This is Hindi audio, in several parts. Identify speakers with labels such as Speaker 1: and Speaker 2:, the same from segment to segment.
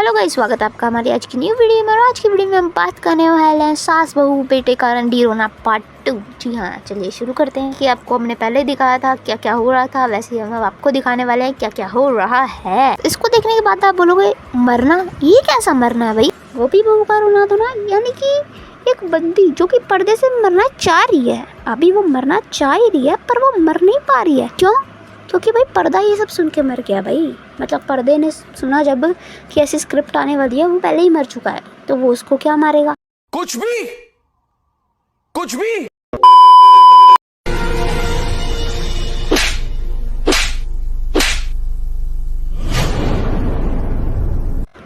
Speaker 1: हेलो गाइस, स्वागत है आपका हमारी आज की न्यू वीडियो में। और आज की वीडियो में हम बात करने वाले हैं सास बहू बेटे का रंडी रोना पार्ट 2। जी हाँ, चलिए शुरू करते हैं कि आपको हमने पहले दिखाया था क्या क्या हो रहा था, वैसे हम आपको दिखाने वाले हैं क्या क्या हो रहा है। इसको देखने के बाद आप बोलोगे मरना, ये कैसा मरना है भाई? वो भी बहू का रोना धोना, यानी कि एक बंदी जो कि पर्दे से मरना चाह रही है, अभी वो मरना चाह ही रही है पर वो मर नहीं पा रही है। क्यों? क्योंकि भाई पर्दा ये सब सुन के मर गया भाई। मतलब पर्दे ने सुना जब कि ऐसी स्क्रिप्ट आने वाली है, वो पहले ही मर चुका है, तो वो उसको क्या मारेगा? कुछ भी।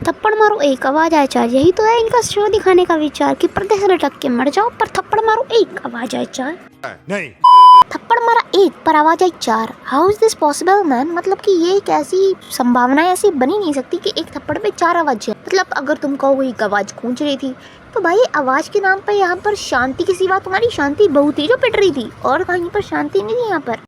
Speaker 1: थप्पड़ मारो एक आवाज आए चार, यही तो है इनका शो दिखाने का विचार कि पर्दे से लटक के मर जाओ पर थप्पड़ मारो एक आवाज आए चार। नहीं, थप्पड़ मारा एक पर आवाज आई चार। How is this possible man? मतलब कि ये एक ऐसी संभावना ऐसी बनी नहीं सकती कि एक थप्पड़ पे चार आवाजें। मतलब अगर तुम कहो एक आवाज गूंज रही थी तो भाई आवाज के नाम पर यहाँ पर शांति के सिवा तुम्हारी शांति बहू थी जो पिट रही थी, और कहीं पर शांति नहीं थी यहाँ पर।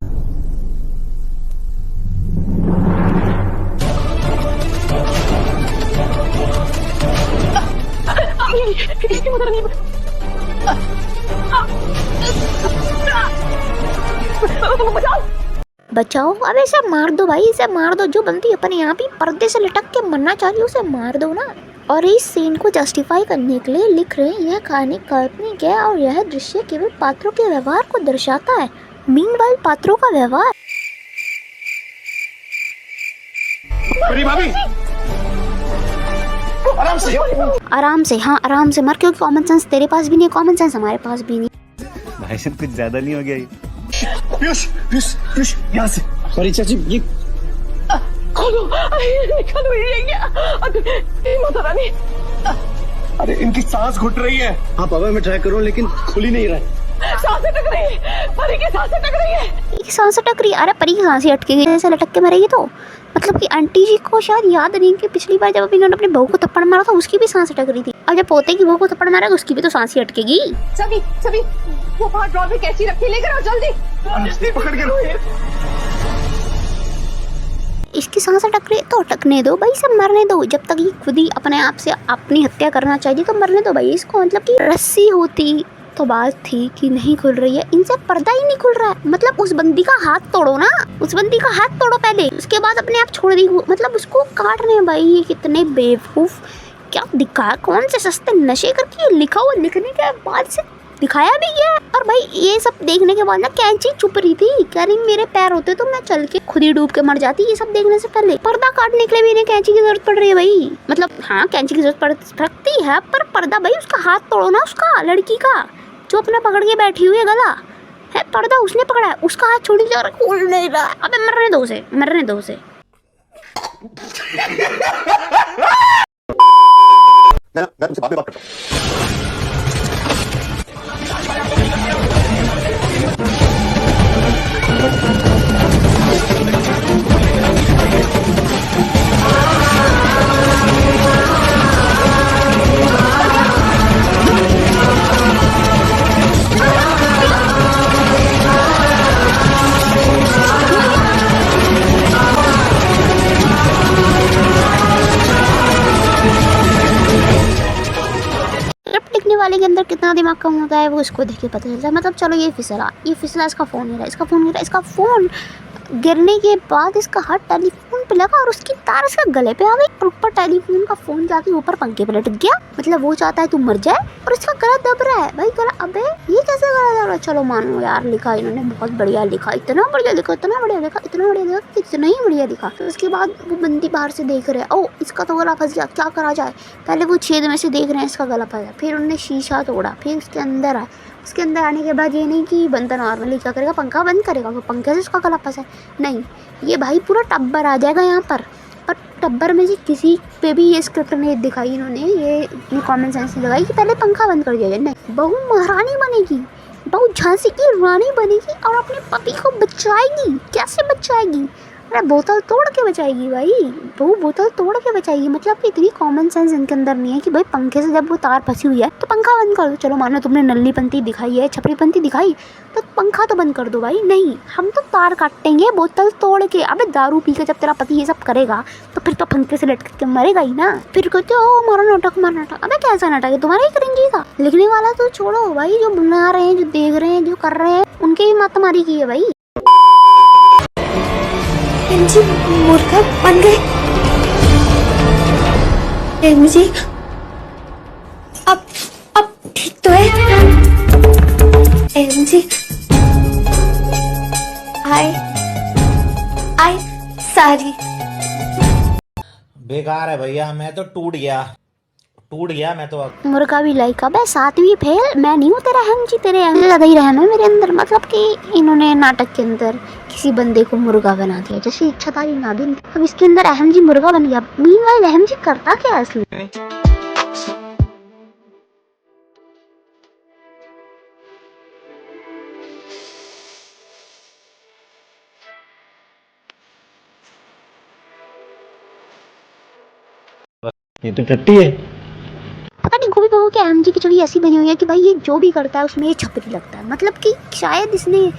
Speaker 1: बचाओ, अब इसे मार दो भाई, इसे मार दो। जो बंदी अपने यहाँ भी पर्दे से लटक के मरना चाह रही है उसे मार दो ना। और इस सीन को जस्टिफाई करने के लिए लिख रहे हैं यह कहानी काल्पनिक है और यह दृश्य केवल पात्रों के व्यवहार को दर्शाता है। मीनवाइल पात्रों का व्यवहार। आराम से, हाँ आराम से मर, क्योंकि कॉमन सेंस तेरे पास भी नहीं है, कॉमन सेंस हमारे पास भी नहीं।
Speaker 2: भाई साहब कुछ ज्यादा नहीं हो गया ये?
Speaker 3: पीयूष पीयूष पीयूष यहाँ से। सॉरी चाची, ये
Speaker 4: खोलो ये क्या? माता रानी,
Speaker 3: अरे इनकी सांस घुट रही है। हाँ पापा, मैं ट्राई करूँ लेकिन खुल ही नहीं रहा है।
Speaker 4: सांसें टक रही है, परी की सांसें टक रही है।
Speaker 1: सांसें टक रही? अरे परी की सांसें अटकेगी ऐसे लटक के मरेगी तो? मतलब कि आंटी जी को शायद याद नहीं कि पिछली बार जब इन्होंने अपने बहू को थप्पड़ मारा था उसकी भी सांस अटक रही थी, और जब पोते की बहू को थप्पड़ मारा तो उसकी भी तो सांस ही अटकेगी।
Speaker 4: सभी वो बाहर ड्रॉर में कैची रखी, लेकर आओ जल्दी।
Speaker 3: पकड़ के लो।
Speaker 1: इसकी सांस अटक रही तो अटकने दो भाई, इसे मरने दो। जब तक ये खुद ही अपने आप से अपनी हत्या करना चाहिए तो मरने दो भाई इसको। मतलब कि रस्सी होती तो बात थी कि नहीं खुल रही है, इनसे पर्दा ही नहीं खुल रहा है। मतलब उस बंदी का हाथ तोड़ो ना, उस बंदी का हाथ तोड़ो पहले, उसके बाद अपने आप छोड़ दी। मतलब उसको काट रहे हैं भाई, ये कितने बेवकूफ। क्या दिखाया, कौन से सस्ते नशे करके लिखा हुआ लिखने के बाद से दिखाया भी गया। और भाई ये सब देखने के बाद ना कैंची चुप रही थी, कह रही मेरे पैर होते तो मैं चल के खुद ही डूब के मर जाती। ये सब देखने से पहले पर्दा काटने के लिए भी इन्हें कैंची की जरूरत पड़ रही है भाई। मतलब हाँ कैंची की जरूरत पड़ सकती है पर पर्दा भाई, उसका हाथ तोड़ो ना, उसका लड़की का जो अपने पकड़ के बैठी हुई है गला है, पर्दा उसने पकड़ा है, उसका हाथ छोड़ी जा रहा, खोल नहीं रहा। अबे मरने दो उसे, मरने दो उसे।
Speaker 3: मैं तुमसे बात करता हूँ।
Speaker 1: वाले के अंदर कितना दिमाग कम होता है वो इसको देख के पता चलता है। मतलब चलो ये फिसला इसका फ़ोन गिरा, इसका फ़ोन गिरने के बाद इसका हाथ टेलीफोन पे लगा और उसकी तार इसका गले पे आ गई और ऊपर टेलीफोन का फ़ोन जाके ऊपर पंखे पे लटक गया। मतलब वो चाहता है तू मर जाए और इसका गला दब रहा है भाई, गला। अबे ये कैसे गला दब रहा है? चलो मानो यार, लिखा इन्होंने बहुत बढ़िया लिखा, इतना बढ़िया लिखा, इतना बढ़िया लिखा, इतना बढ़िया लिखा, इतना ही बढ़िया लिखा। तो उसके बाद वो बंदी बाहर से देख रहे हैं, ओ इसका तो गला फंस गया, क्या करा जाए। पहले वो छेद में से देख रहे हैं इसका गला फंस गया, फिर उन्होंने शीशा तोड़ा, फिर उसके अंदर आए। उसके अंदर आने के बाद ये नहीं कि बंदा नॉर्मली क्या करेगा, पंखा बंद करेगा, वो पंखे से उसका गला फंसा है, नहीं, ये भाई पूरा टब्बर आ जाएगा यहाँ पर। टब्बर में से किसी पे भी ये स्क्रिप्ट नहीं दिखाई इन्होंने, ये कॉमन सेंस नहीं लगाई कि पहले पंखा बंद कर दिया जाए। नहीं, बहू महारानी बनेगी, बहू झांसी की रानी बनेगी और अपने पति को बचाएगी। कैसे बचाएगी? अरे बोतल तोड़ के बचाएगी भाई, वो बोतल तोड़ के बचाएगी। मतलब कि इतनी कॉमन सेंस इनके अंदर नहीं है कि भाई पंखे से जब वो तार फंसी हुई है तो पंखा बंद कर दो। चलो मानो तुमने नल्ली पंती दिखाई है, छपरी पंती दिखाई, तो पंखा तो बंद कर दो भाई। नहीं, हम तो तार काटेंगे बोतल तोड़ के। अबे दारू पी के जब तेरा पति ये सब करेगा तो फिर तो पंखे से लटक के मरेगा ही ना। फिर कहते हो मारो नाटक मारो नाटक। अबे कैसा नाटक है, तुम्हारा ही करेंगे का। लिखने वाला तो छोड़ो भाई, जो बना रहे हैं, जो देख रहे हैं, जो कर रहे हैं, उनके ही मातमारी की है भाई।
Speaker 5: जी मुर्गा बन गए जी। अब ठीक तो है जी। आई सारी
Speaker 6: बेकार है भैया, मैं तो टूट गया मैं तो। अब
Speaker 1: मुर्गा भी लाइक अब 7वीं फेल। मैं नहीं हूँ तेरा अहम जी, तेरे अहम लगा ही रहना है मेरे अंदर। मतलब कि इन्होंने नाटक के अंदर किसी बंदे को मुर्गा बना दिया, जैसे इच्छा था नागिन। अब इसके अंदर अहम जी मुर्गा बन गया। मीनवाइल अहम जी करता क्या है असली में?
Speaker 3: ये तो टट्टी है।
Speaker 1: पता नहीं गोभी बहू के अहम जी की छवि ऐसी बनी हुई है कि भाई ये जो भी करता है उसमें ये छपरी लगता है। मतलब कि शायद इसने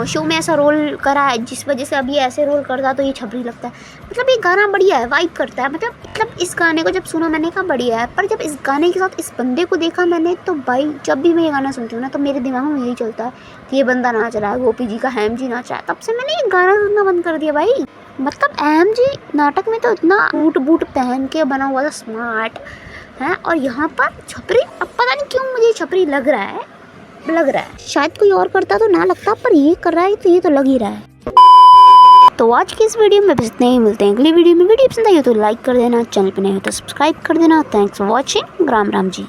Speaker 1: शो में ऐसा रोल करा है जिस वजह से अब ये ऐसे रोल करता है तो ये छपरी लगता है। मतलब ये गाना बढ़िया है, वाइब करता है। मतलब इस गाने को जब सुना मैंने कहा बढ़िया है, पर जब इस गाने के साथ इस बंदे को देखा मैंने तो भाई जब भी मैं ये गाना सुनती हूँ ना तो मेरे दिमाग में यही चलता है कि ये बंदा नाच रहा है, गोपी जी का अहम जी नाच रहा है। तब से मैंने ये गाना सुनना बंद कर दिया भाई। मतलब अहम जी नाटक में तो इतना बूट पहन के बना हुआ था, स्मार्ट है, और यहाँ पर छपरी। अब पता नहीं क्यों मुझे छपरी लग रहा है। शायद कोई और करता तो ना लगता, पर ये कर रहा है तो ये तो लग ही रहा है। तो आज की इस वीडियो में बस इतना ही। मिलते हैं अगली वीडियो में। वीडियो पसंद आई हो तो लाइक कर देना, चैनल पर नए हो तो सब्सक्राइब कर देना। Thanks for watching. Ram Ram ji.